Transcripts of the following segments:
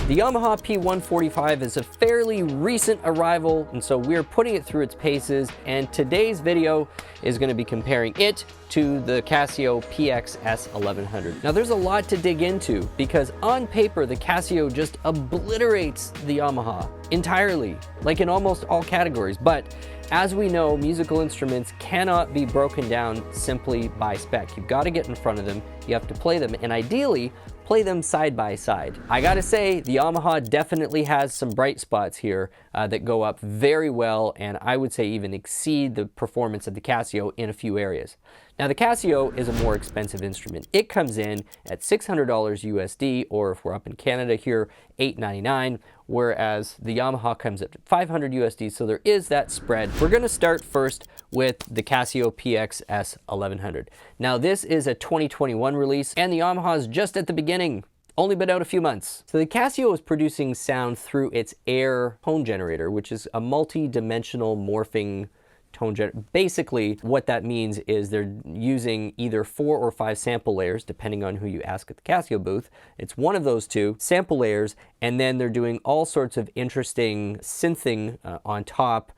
The Yamaha P145 is a fairly recent arrival, and so we're putting it through its paces, and today's video is going to be comparing it to the Casio PX-S1100. Now there's a lot to dig into because on paper the Casio just obliterates the Yamaha entirely, like in almost all categories, but as we know, musical instruments cannot be broken down simply by spec. You've got to get in front of them, you have to play them, and ideally play them side by side. I gotta say, the Yamaha definitely has some bright spots here that go up very well, and I would say even exceed the performance of the Casio in a few areas. Now the Casio is a more expensive instrument. It comes in at $600 USD, or if we're up in Canada here, $899, whereas the Yamaha comes at $500 USD, so there is that spread. We're gonna start first with the Casio PX-S1100. Now this is a 2021 release, and the Yamaha is just at the beginning. Only been out a few months. So the Casio is producing sound through its air tone generator, which is a multi-dimensional morphing tone generator. Basically, what that means is they're using either 4 or 5 sample layers, depending on who you ask at the Casio booth. It's one of those two sample layers, and then they're doing all sorts of interesting synthing on top,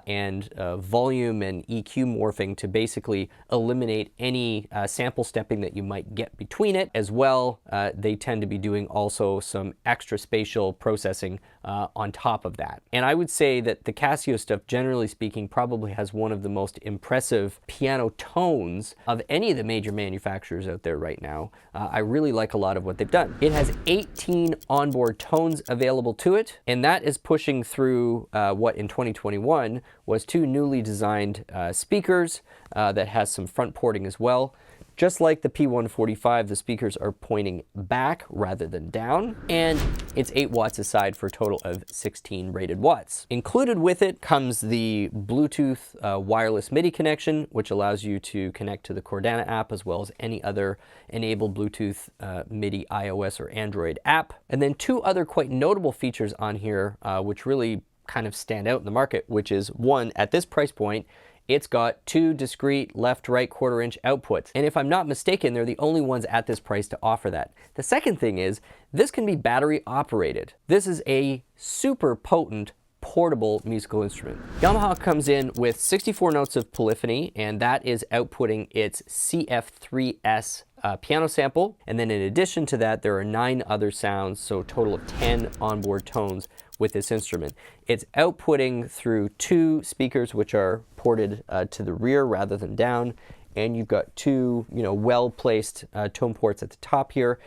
and volume and EQ morphing to basically eliminate any sample stepping that you might get between it. As well, they tend to be doing also some extra spatial processing on top of that. And I would say that the Casio stuff, generally speaking, probably has one of the most impressive piano tones of any of the major manufacturers out there right now. I really like a lot of what they've done. It has 18 onboard tones available to it, and that is pushing through what in 2021 was 2 newly designed speakers that has some front porting as well. Just like the P145, the speakers are pointing back rather than down, and it's 8 watts aside for a total of 16 rated watts. Included with it comes the Bluetooth wireless MIDI connection, which allows you to connect to the Cordana app as well as any other enabled Bluetooth MIDI iOS or Android app. And then 2 other quite notable features on here, which really kind of stand out in the market, which is one, at this price point, it's got 2 discrete left-right quarter-inch outputs. And if I'm not mistaken, they're the only ones at this price to offer that. The second thing is, this can be battery operated. This is a super potent portable musical instrument. Yamaha comes in with 64 notes of polyphony, and that is outputting its CF3S piano sample. And then in addition to that, there are 9 other sounds, so a total of 10 onboard tones with this instrument. It's outputting through 2 speakers which are ported to the rear rather than down, and you've got 2 well-placed tone ports at the top here,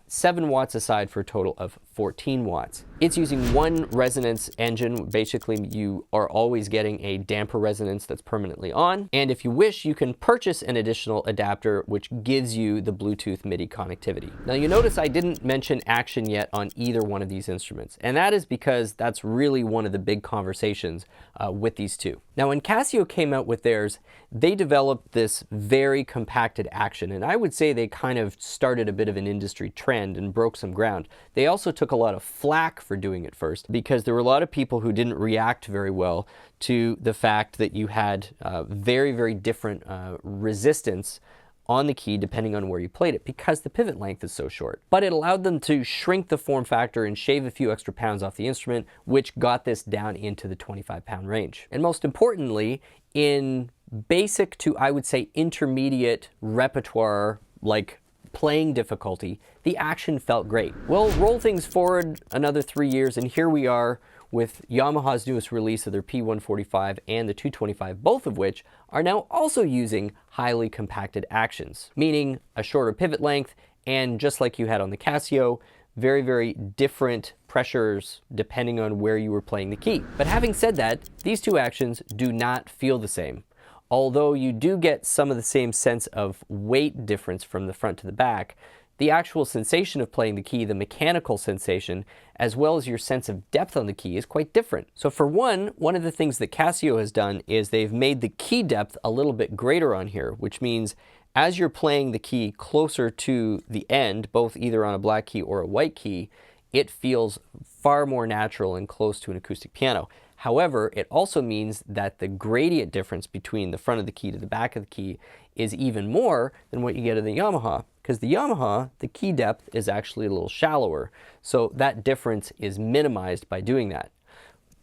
7 watts aside for a total of 14 watts. It's using 1 resonance engine. Basically, you are always getting a damper resonance that's permanently on. And if you wish, you can purchase an additional adapter which gives you the Bluetooth MIDI connectivity. Now you notice I didn't mention action yet on either one of these instruments, and that is because that's really one of the big conversations with these two. Now when Casio came out with theirs, they developed this very compacted action, and I would say they kind of started a bit of an industry trend and broke some ground. They also took a lot of flack for doing it first because there were a lot of people who didn't react very well to the fact that you had very, very different resistance on the key depending on where you played it because the pivot length is so short. But it allowed them to shrink the form factor and shave a few extra pounds off the instrument, which got this down into the 25-pound range. And most importantly, in basic to, I would say, intermediate repertoire, like playing difficulty, the action felt great. Well, roll things forward another 3 years, and here we are with Yamaha's newest release of their P145 and the 225, both of which are now also using highly compacted actions, meaning a shorter pivot length, and just like you had on the Casio, very, very different pressures depending on where you were playing the key. But having said that, these 2 actions do not feel the same. Although you do get some of the same sense of weight difference from the front to the back, the actual sensation of playing the key, the mechanical sensation, as well as your sense of depth on the key is quite different. So for one of the things that Casio has done is they've made the key depth a little bit greater on here, which means as you're playing the key closer to the end, both either on a black key or a white key, it feels far more natural and close to an acoustic piano. However, it also means that the gradient difference between the front of the key to the back of the key is even more than what you get in the Yamaha, because the Yamaha, the key depth is actually a little shallower. So that difference is minimized by doing that.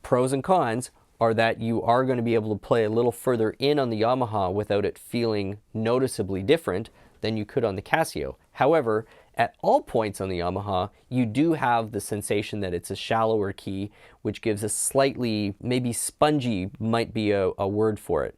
Pros and cons are that you are going to be able to play a little further in on the Yamaha without it feeling noticeably different than you could on the Casio. However, at all points on the Yamaha, you do have the sensation that it's a shallower key, which gives a slightly, maybe spongy might be a word for it.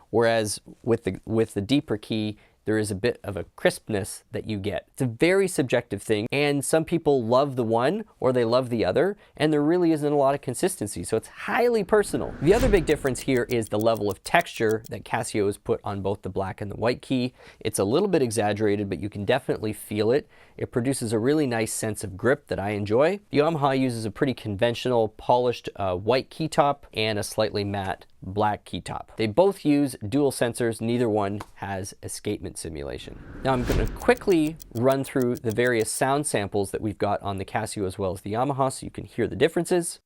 Whereas with the deeper key, there is a bit of a crispness that you get. It's a very subjective thing, and some people love the one or they love the other, and there really isn't a lot of consistency, so it's highly personal. The other big difference here is the level of texture that Casio has put on both the black and the white key. It's a little bit exaggerated, but you can definitely feel it. It produces a really nice sense of grip that I enjoy. The Yamaha uses a pretty conventional polished white key top and a slightly matte black key top. They both use dual sensors, neither one has escapement simulation. Now I'm going to quickly run through the various sound samples that we've got on the Casio as well as the Yamaha so you can hear the differences.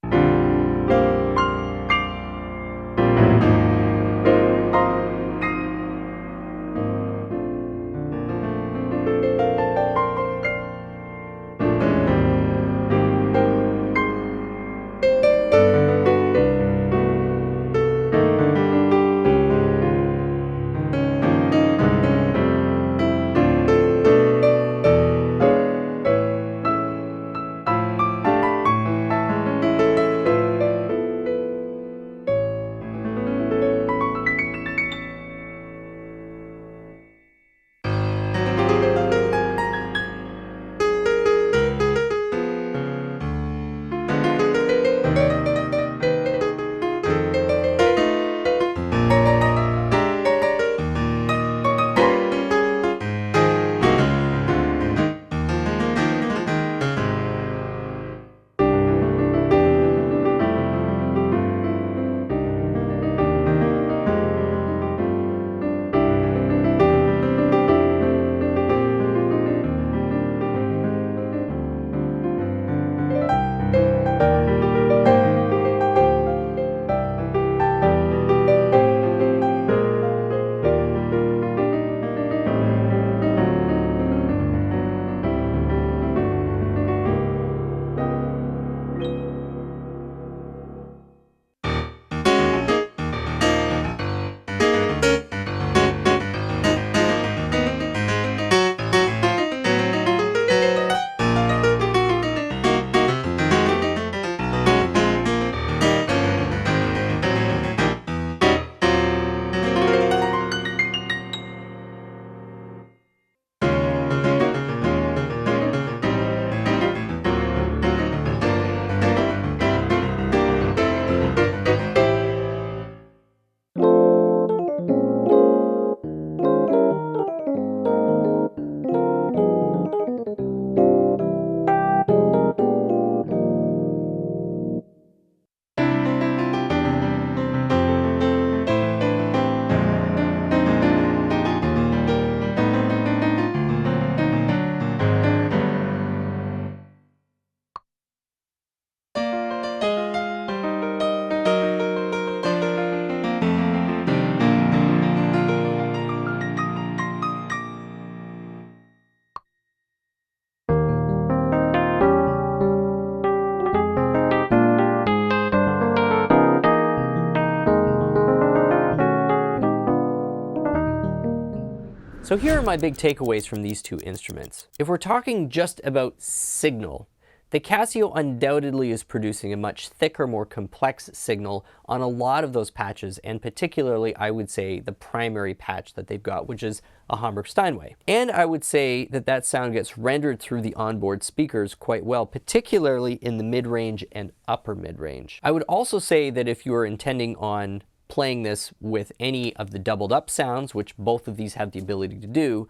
So here are my big takeaways from these two instruments. If we're talking just about signal, the Casio undoubtedly is producing a much thicker, more complex signal on a lot of those patches, and particularly I would say the primary patch that they've got, which is a Hamburg Steinway. And I would say that that sound gets rendered through the onboard speakers quite well, particularly in the mid-range and upper mid-range. I would also say that if you are intending on playing this with any of the doubled up sounds, which both of these have the ability to do,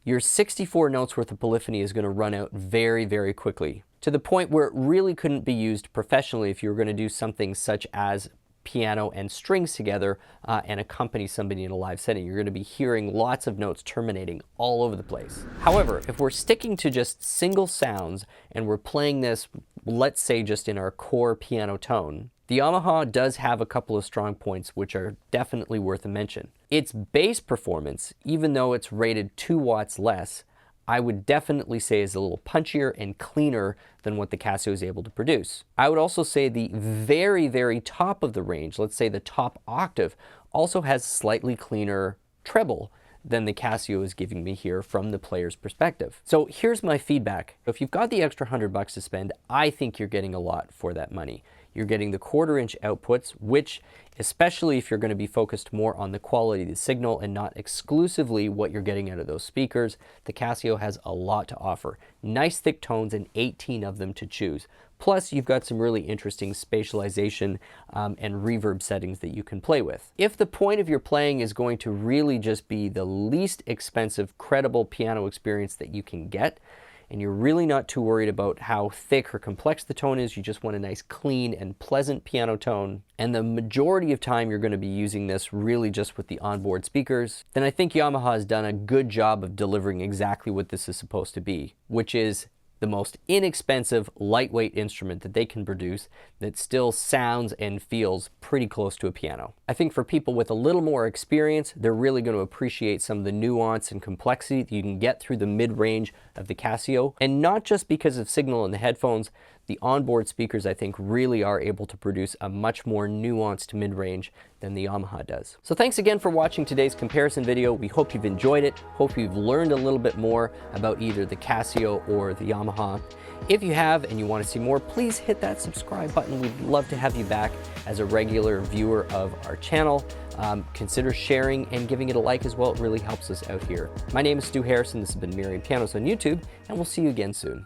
your 64 notes worth of polyphony is going to run out very, very quickly, to the point where it really couldn't be used professionally if you were going to do something such as piano and strings together and accompany somebody in a live setting. You're going to be hearing lots of notes terminating all over the place. However, if we're sticking to just single sounds and we're playing this, let's say just in our core piano tone, the Yamaha does have a couple of strong points which are definitely worth a mention. Its bass performance, even though it's rated 2 watts less, I would definitely say is a little punchier and cleaner than what the Casio is able to produce. I would also say the very, very top of the range, let's say the top octave, also has slightly cleaner treble than the Casio is giving me here from the player's perspective. So here's my feedback. If you've got the extra $100 to spend, I think you're getting a lot for that money. You're getting the 1/4-inch outputs, which, especially if you're going to be focused more on the quality of the signal and not exclusively what you're getting out of those speakers, the Casio has a lot to offer. Nice thick tones and 18 of them to choose. Plus, you've got some really interesting spatialization and reverb settings that you can play with. If the point of your playing is going to really just be the least expensive, credible piano experience that you can get, and you're really not too worried about how thick or complex the tone is, you just want a nice, clean, and pleasant piano tone, and the majority of time you're going to be using this really just with the onboard speakers, then I think Yamaha has done a good job of delivering exactly what this is supposed to be, which is the most inexpensive, lightweight instrument that they can produce that still sounds and feels pretty close to a piano. I think for people with a little more experience, they're really going to appreciate some of the nuance and complexity that you can get through the mid-range of the Casio. And not just because of signal in the headphones, the onboard speakers I think really are able to produce a much more nuanced mid-range than the Yamaha does. So thanks again for watching today's comparison video. We hope you've enjoyed it. Hope you've learned a little bit more about either the Casio or the Yamaha. If you have and you want to see more, please hit that subscribe button. We'd love to have you back as a regular viewer of our channel. Consider sharing and giving it a like as well. It really helps us out here. My name is Stu Harrison. This has been Merriam Pianos on YouTube, and we'll see you again soon.